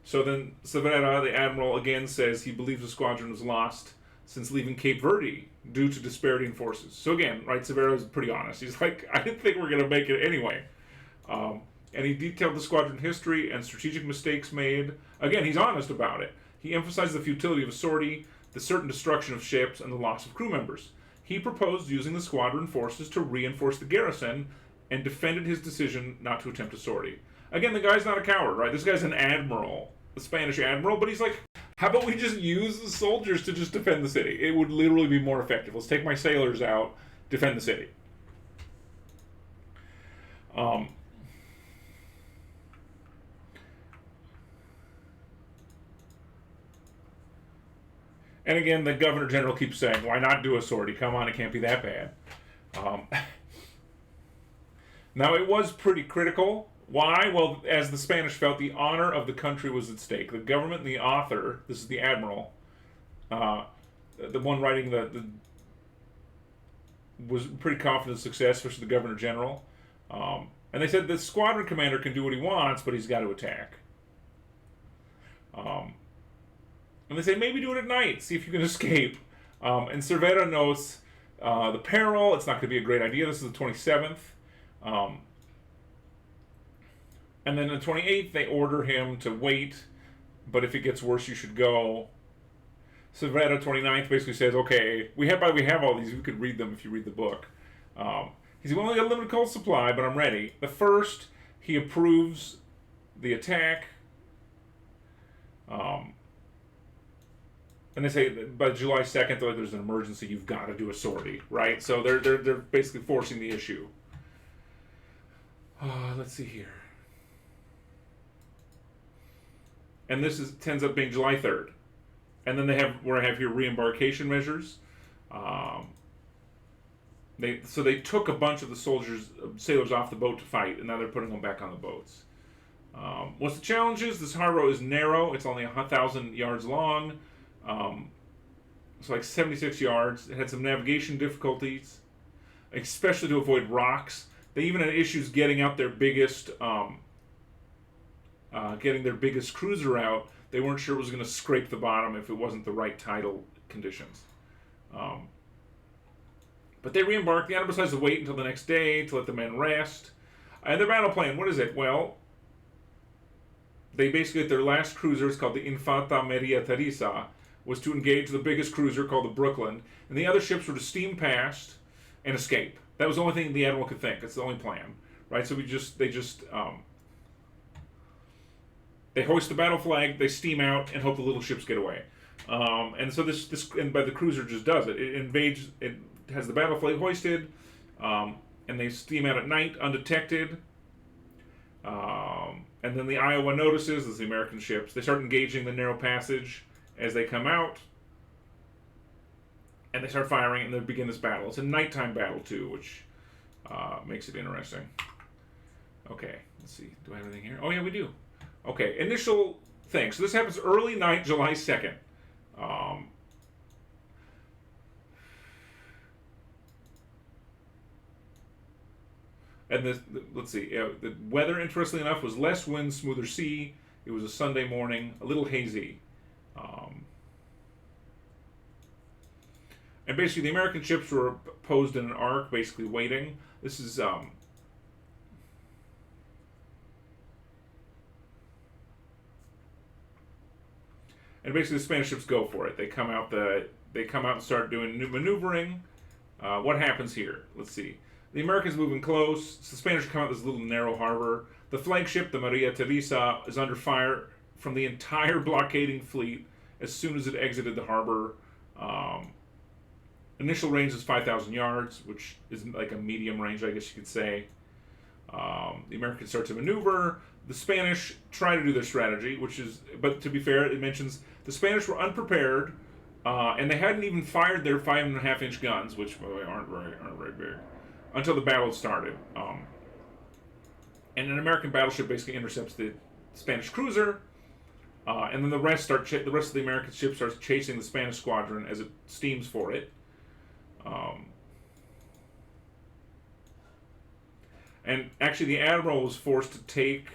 So then Cervera, the admiral, again says he believes the squadron was lost since leaving Cape Verde due to disparity in forces. So again, right, Cervera is pretty honest. He's like, I didn't think we were going to make it anyway. And he detailed the squadron history and strategic mistakes made. Again, he's honest about it. He emphasized the futility of a sortie, the certain destruction of ships, and the loss of crew members. He proposed using the squadron forces to reinforce the garrison and defended his decision not to attempt a sortie. Again, the guy's not a coward, right? This guy's an admiral, a Spanish admiral, but he's like, how about we just use the soldiers to just defend the city? It would literally be more effective. Let's take my sailors out, defend the city. And again, the Governor General keeps saying, why not do a sortie? Come on, it can't be that bad. Now, it was pretty critical. Why? Well, as the Spanish felt, the honor of the country was at stake. The government and the author, this is the admiral, the one writing was pretty confident of success, especially the Governor General. And they said the squadron commander can do what he wants, but he's got to attack. And they say, maybe do it at night, see if you can escape. And Cervera knows the peril. It's not going to be a great idea. This is the 27th. And then the 28th, they order him to wait, but if it gets worse, you should go. Cervera, 29th, basically says, okay, we have all these. You could read them if you read the book. He said, well, only got a limited coal supply, but I'm ready. The first, he approves the attack. And they say by July 2nd, there's an emergency. You've got to do a sortie, right? So they're basically forcing the issue. Let's see here. And this ends up being July 3rd. And then they have here re-embarkation measures. They took a bunch of the sailors off the boat to fight, and now they're putting them back on the boats. What's the challenges? This harbor is narrow. It's only 1,000 yards long. It's like 76 yards. It had some navigation difficulties, especially to avoid rocks. They even had issues getting out their biggest cruiser out. They weren't sure it was going to scrape the bottom if it wasn't the right tidal conditions. But they re-embarked. The admiral decides to wait until the next day to let the men rest. And their battle plan, what is it? Well, they basically, at their last cruiser, it's called the Infanta Maria Teresa, was to engage the biggest cruiser called the Brooklyn, and the other ships were to steam past and escape. That was the only thing the admiral could think. That's the only plan, right? So they hoist the battle flag, they steam out, and hope the little ships get away. And so but the cruiser just does it. It invades. It has the battle flag hoisted, and they steam out at night undetected. And then the Iowa notices, as the American ships, they start engaging the narrow passage as they come out, and they start firing, and they begin this battle. It's a nighttime battle too, which makes it interesting. Okay, let's see. Do I have anything here? Oh yeah, we do. Okay, initial thing. So this happens early night, July 2nd. And let's see, the weather, interestingly enough, was less wind, smoother sea. It was a Sunday morning, a little hazy. And basically, the American ships were posed in an arc, basically waiting. This is and basically the Spanish ships go for it. They come out and start doing new maneuvering. What happens here? Let's see. The Americans moving close. So the Spanish come out this little narrow harbor. The flagship, the Maria Teresa, is under fire from the entire blockading fleet as soon as it exited the harbor. Initial range is 5,000 yards, which is like a medium range, I guess you could say. The Americans start to maneuver. The Spanish try to do their strategy, but to be fair, it mentions the Spanish were unprepared, and they hadn't even fired their 5.5-inch guns, which by the way aren't very big, until the battle started. And an American battleship basically intercepts the Spanish cruiser, and then the rest of the American ship starts chasing the Spanish squadron as it steams for it. And actually, the admiral was forced to take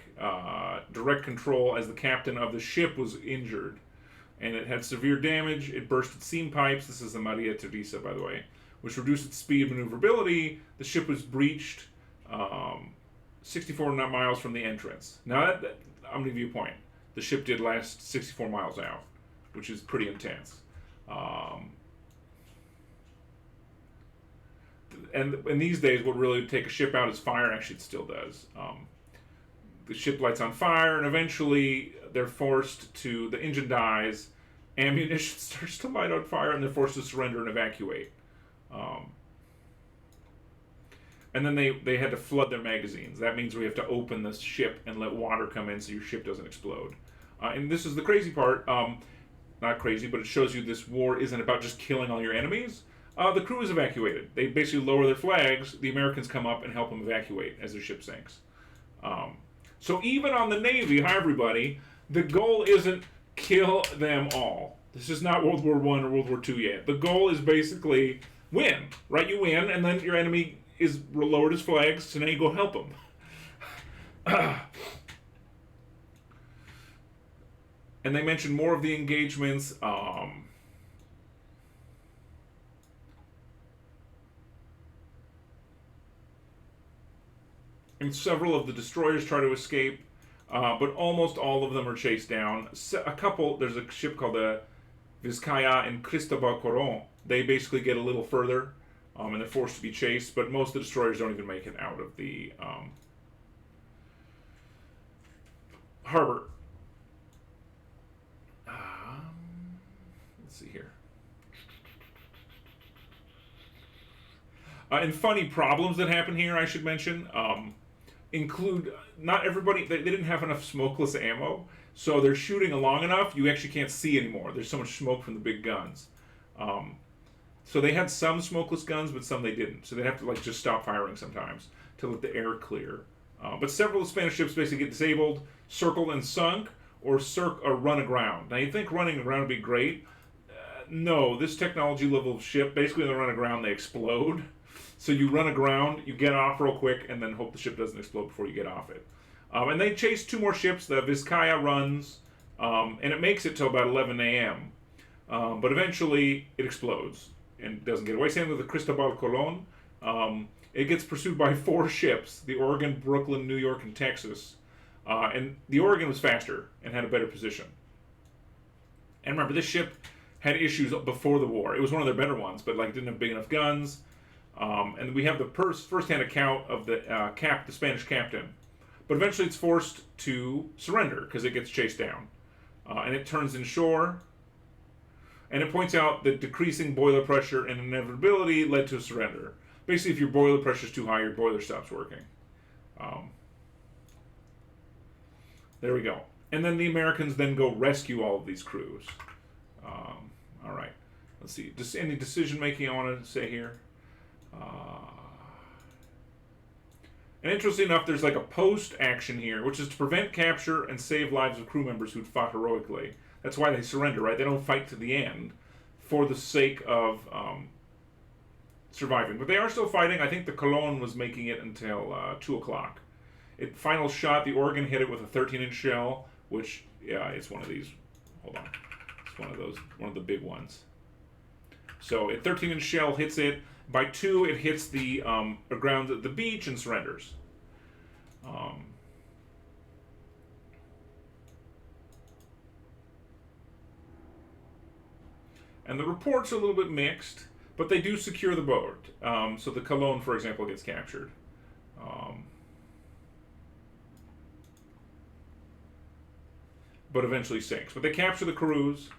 direct control as the captain of the ship was injured, and it had severe damage. It burst its steam pipes. This is the Maria Teresa, by the way, which reduced its speed and maneuverability. The ship was breached 64 miles from the entrance. Now, I'm going to give you a point. The ship did last 64 miles out, which is pretty intense. And in these days, what really would take a ship out is fire. Actually, it still does. The ship lights on fire, and eventually the engine dies, ammunition starts to light on fire, and they're forced to surrender and evacuate. And then they had to flood their magazines. That means we have to open the ship and let water come in so your ship doesn't explode. And this is the crazy part. Not crazy, but it shows you this war isn't about just killing all your enemies. The crew is evacuated. They basically lower their flags. The Americans come up and help them evacuate as their ship sinks. So even on the Navy, hi everybody, the goal isn't kill them all. This is not World War I or World War II yet. The goal is basically win, right? You win, and then your enemy is lowered his flags, so now you go help them. And they mention more of the engagements. And several of the destroyers try to escape, but almost all of them are chased down. There's a ship called the Vizcaya and Cristobal Colon. They basically get a little further, and they're forced to be chased, but most of the destroyers don't even make it out of the harbor. Let's see here. And funny problems that happen here, I should mention, include not everybody, they didn't have enough smokeless ammo, so they're shooting long enough, you actually can't see anymore. There's so much smoke from the big guns. So they had some smokeless guns, but some they didn't. So they'd have to just stop firing sometimes to let the air clear. But several of the Spanish ships basically get disabled, circled and sunk, or run aground. Now you'd think running aground would be great. No, this technology level of ship, basically when they run aground, they explode. So you run aground, you get off real quick, and then hope the ship doesn't explode before you get off it. And they chase two more ships. The Vizcaya runs, and it makes it till about 11 a.m. But eventually it explodes and doesn't get away. Same with the Cristobal Colon. It gets pursued by 4 ships, the Oregon, Brooklyn, New York, and Texas. And the Oregon was faster and had a better position. And remember, this ship had issues before the war. It was one of their better ones, but didn't have big enough guns. And we have the first-hand account of the Spanish captain. But eventually it's forced to surrender because it gets chased down. And it turns inshore. And it points out that decreasing boiler pressure and inevitability led to a surrender. Basically, if your boiler pressure is too high, your boiler stops working. There we go. And then the Americans then go rescue all of these crews. All right. Let's see. Just any decision making I want to say here. And interestingly enough, there's like a post action here, which is to prevent capture and save lives of crew members who'd fought heroically. That's why they surrender, right? They don't fight to the end for the sake of surviving. But they are still fighting. I think the Colon was making it until 2 o'clock. Final shot, the Oregon hit it with a 13-inch shell, which, yeah, it's one of these. Hold on. It's one of the big ones. So a 13-inch shell hits it. By 2, it hits the ground at the beach and surrenders. And the reports are a little bit mixed, but they do secure the boat. So the Colon, for example, gets captured. But eventually sinks. But they capture the crews,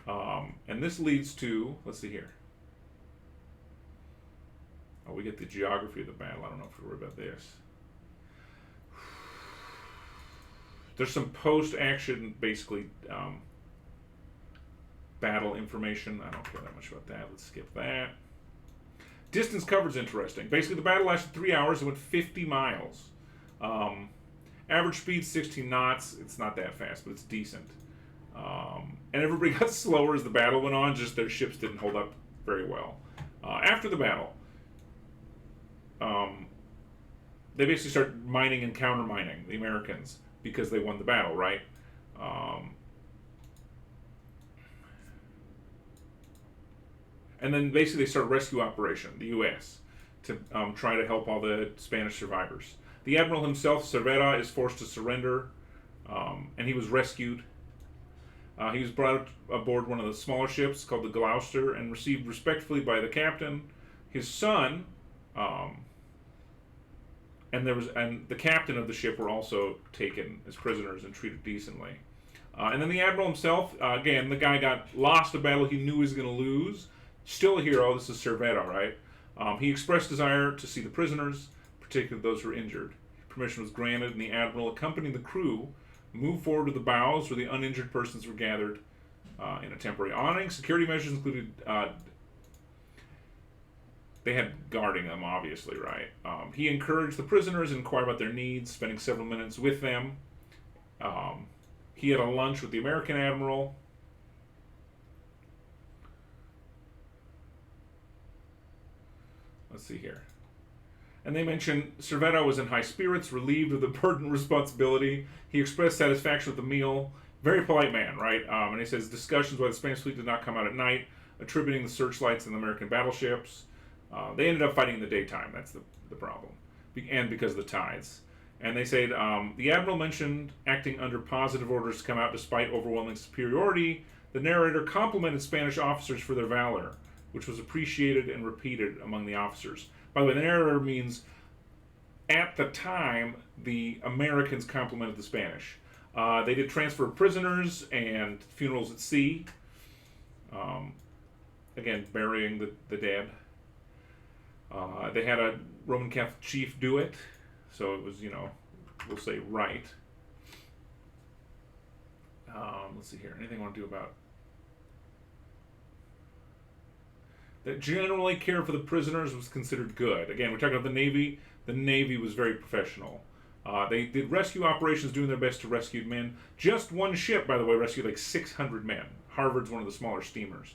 and this leads to, let's see here. Oh, we get the geography of the battle. I don't know if we're worried about this. There's some post-action, basically, battle information. I don't care that much about that. Let's skip that. Distance covered is interesting. Basically, the battle lasted 3 hours. It went 50 miles. Average speed 16 knots. It's not that fast, but it's decent. And everybody got slower as the battle went on. Just their ships didn't hold up very well. After the battle, they basically start mining and counter-mining, the Americans, because they won the battle, right? And then basically they start a rescue operation, the U.S., to try to help all the Spanish survivors. The admiral himself, Cervera, is forced to surrender, and he was rescued. He was brought aboard one of the smaller ships called the Gloucester and received respectfully by the captain, his son, and the captain of the ship were also taken as prisoners and treated decently. And then the admiral himself, again, the guy got lost a battle he knew he was going to lose. Still a hero. This is Cervera, right? He expressed desire to see the prisoners, particularly those who were injured. Permission was granted, and the admiral, accompanying the crew, moved forward to the bows where the uninjured persons were gathered in a temporary awning. Security measures included they had guarding them, obviously, right? He encouraged the prisoners and inquired about their needs, spending several minutes with them. He had a lunch with the American admiral. Let's see here. And they mentioned Cervera was in high spirits, relieved of the burden and responsibility. He expressed satisfaction with the meal. Very polite man, right? And he says discussions why the Spanish fleet did not come out at night, attributing the searchlights in the American battleships. They ended up fighting in the daytime. That's the problem. And because of the tides. And they said the admiral mentioned acting under positive orders to come out despite overwhelming superiority. The narrator complimented Spanish officers for their valor, which was appreciated and repeated among the officers. By the way, the narrator means at the time the Americans complimented the Spanish. They did transfer of prisoners and funerals at sea. Again, burying the dead. They had a Roman Catholic chief do it, so it was, we'll say right. Let's see here. Anything I want to do about that? Generally, care for the prisoners was considered good. Again, we're talking about the Navy. The Navy was very professional. They did rescue operations, doing their best to rescue men. Just one ship, by the way, rescued like 600 men. Harvard's one of the smaller steamers.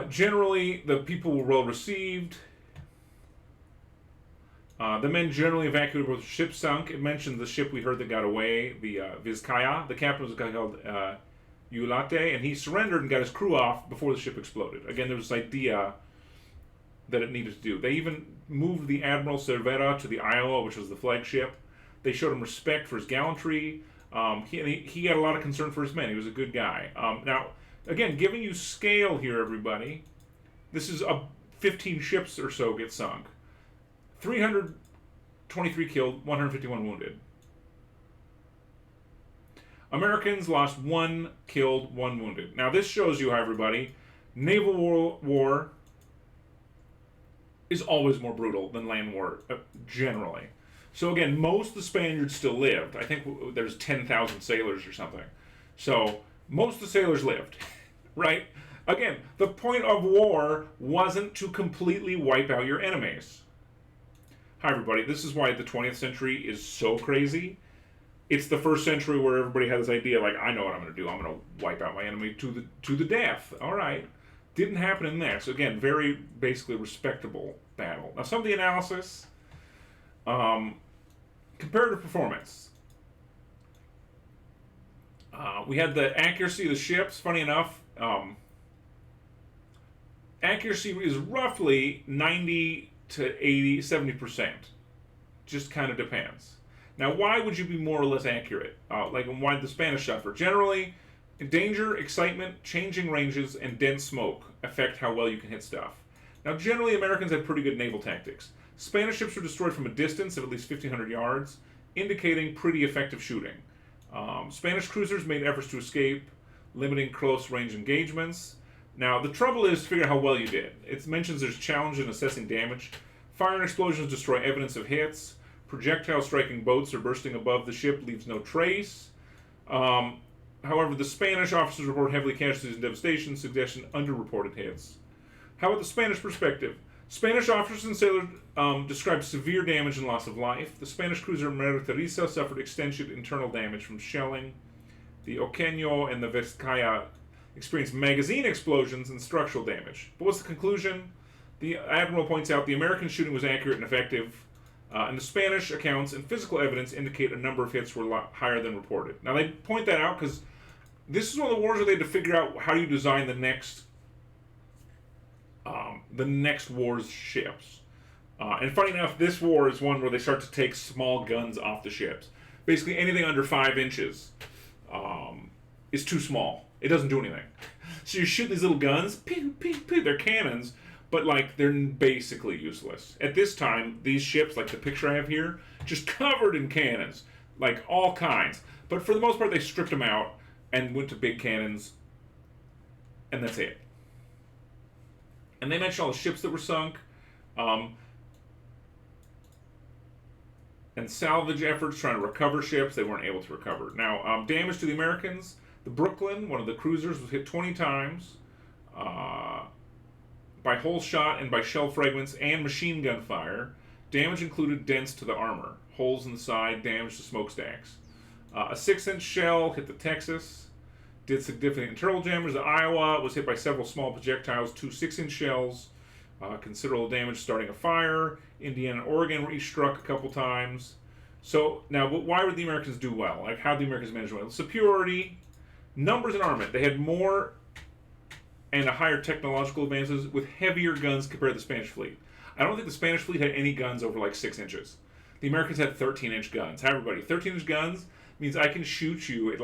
Generally, the people were well received. The men generally evacuated where the ship sunk. It mentioned the ship we heard that got away, the Vizcaya. The captain was a guy called Ulate, and he surrendered and got his crew off before the ship exploded. Again, there was this idea that it needed to do. They even moved the Admiral Cervera to the Iowa, which was the flagship. They showed him respect for his gallantry. He had a lot of concern for his men. He was a good guy. Now, again, giving you scale here, everybody. This is 15 ships or so get sunk. 323 killed, 151 wounded. Americans lost 1 killed, 1 wounded. Now this shows you how, everybody, naval war is always more brutal than land war, generally. So again, most of the Spaniards still lived. I think there's 10,000 sailors or something. So most of the sailors lived, right? Again, the point of war wasn't to completely wipe out your enemies. Hi everybody, this is why the 20th century is so crazy. It's the first century where everybody had this idea, like, I know what I'm going to do. I'm going to wipe out my enemy to the death. All right. Didn't happen in there. So again, very basically respectable battle. Now some of the analysis, comparative performance. We had the accuracy of the ships. Funny enough, accuracy is roughly 90 to 80, 70%. Just kind of depends. Now, why would you be more or less accurate? And why did the Spanish suffer? Generally, danger, excitement, changing ranges, and dense smoke affect how well you can hit stuff. Now, generally, Americans had pretty good naval tactics. Spanish ships were destroyed from a distance of at least 1,500 yards, indicating pretty effective shooting. Spanish cruisers made efforts to escape, limiting close-range engagements. Now, the trouble is to figure out how well you did. It mentions there's challenge in assessing damage. Fire and explosions destroy evidence of hits. Projectile striking boats or bursting above the ship leaves no trace. However, the Spanish officers report heavily casualties and devastation, suggesting underreported hits. How about the Spanish perspective? Spanish officers and sailors described severe damage and loss of life. The Spanish cruiser Maria Teresa suffered extensive internal damage from shelling. The Oqueño and the Vizcaya experienced magazine explosions and structural damage. But what's the conclusion? The admiral points out the American shooting was accurate and effective. And the Spanish accounts and physical evidence indicate a number of hits were a lot higher than reported. Now, they point that out because this is one of the wars where they had to figure out how you design the next war's ships. And funny enough, this war is one where they start to take small guns off the ships. Basically, anything under 5 inches is too small. It doesn't do anything. So you shoot these little guns, pew, pew, pew, they're cannons, but they're basically useless. At this time, these ships, like the picture I have here, just covered in cannons, all kinds. But for the most part, they stripped them out and went to big cannons, and that's it. And they mentioned all the ships that were sunk, and salvage efforts trying to recover ships. They weren't able to recover. Now, damage to the Americans. The Brooklyn, one of the cruisers, was hit 20 times. By whole shot and by shell fragments and machine gun fire. Damage included dents to the armor, holes in the side, damage to smokestacks. A 6-inch shell hit the Texas, did significant internal damage. The Iowa was hit by several small projectiles, 2 6-inch shells, considerable damage starting a fire. Indiana and Oregon were each struck a couple times. So, now, but why would the Americans do well? How did the Americans manage well? Superiority, numbers and armament. They had more and a higher technological advances with heavier guns compared to the Spanish fleet. I don't think the Spanish fleet had any guns over 6 inches. The Americans had 13-inch guns. Hi, everybody. 13-inch guns means I can shoot you at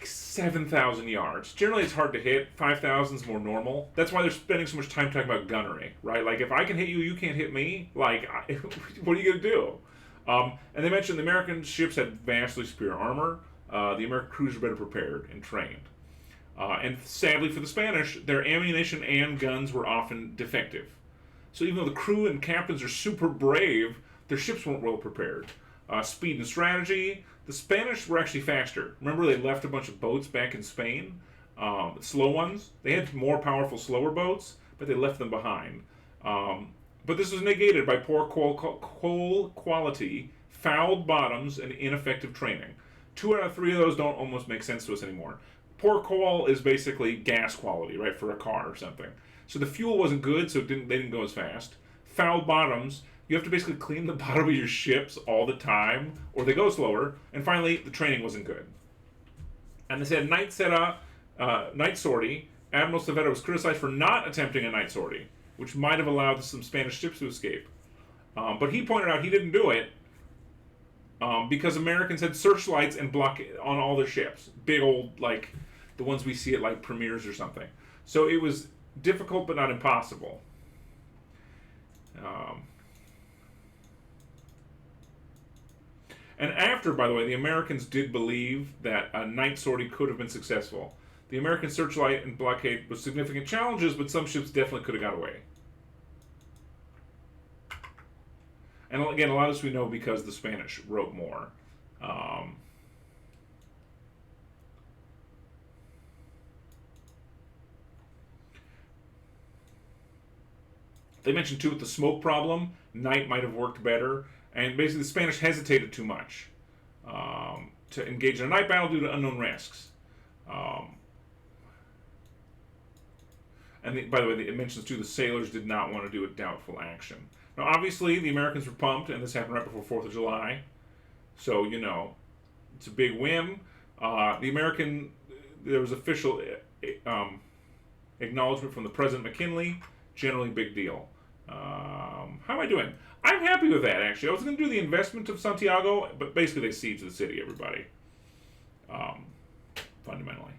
7,000 yards. Generally, it's hard to hit. 5,000 is more normal. That's why they're spending so much time talking about gunnery, right? If I can hit you, you can't hit me. What are you going to do? And they mentioned the American ships had vastly superior armor. The American crews were better prepared and trained. And sadly for the Spanish, their ammunition and guns were often defective. So even though the crew and captains are super brave, their ships weren't well prepared. Speed and strategy, the Spanish were actually faster. Remember, they left a bunch of boats back in Spain, slow ones. They had more powerful, slower boats, but they left them behind. But this was negated by poor coal quality, fouled bottoms, and ineffective training. 2 out of 3 of those don't almost make sense to us anymore. Poor coal is basically gas quality, right, for a car or something. So the fuel wasn't good, so they didn't go as fast. Foul bottoms, you have to basically clean the bottom of your ships all the time, or they go slower. And finally, the training wasn't good. And they said night sortie. Admiral Cervera was criticized for not attempting a night sortie, which might have allowed some Spanish ships to escape. But he pointed out he didn't do it because Americans had searchlights and block on all their ships. Big old, the ones we see at premieres or something. So it was difficult but not impossible. And after, by the way, the Americans did believe that a night sortie could have been successful. The American searchlight and blockade was significant challenges, but some ships definitely could have got away. And again, a lot of this we know because the Spanish wrote more. They mentioned too with the smoke problem, night might have worked better, and basically the Spanish hesitated too much to engage in a night battle due to unknown risks. By the way, it mentions too the sailors did not want to do a doubtful action. Now, obviously, the Americans were pumped, and this happened right before 4th of July, so it's a big win. There was official acknowledgement from the President McKinley. Generally, big deal. How am I doing? I'm happy with that, actually. I was going to do the investment of Santiago, but basically they siege the city, everybody. Fundamentally.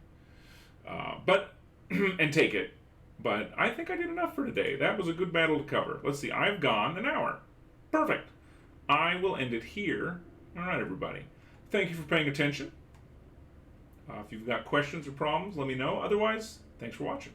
And take it. But I think I did enough for today. That was a good battle to cover. Let's see, I've gone an hour. Perfect. I will end it here. All right, everybody. Thank you for paying attention. If you've got questions or problems, let me know. Otherwise, thanks for watching.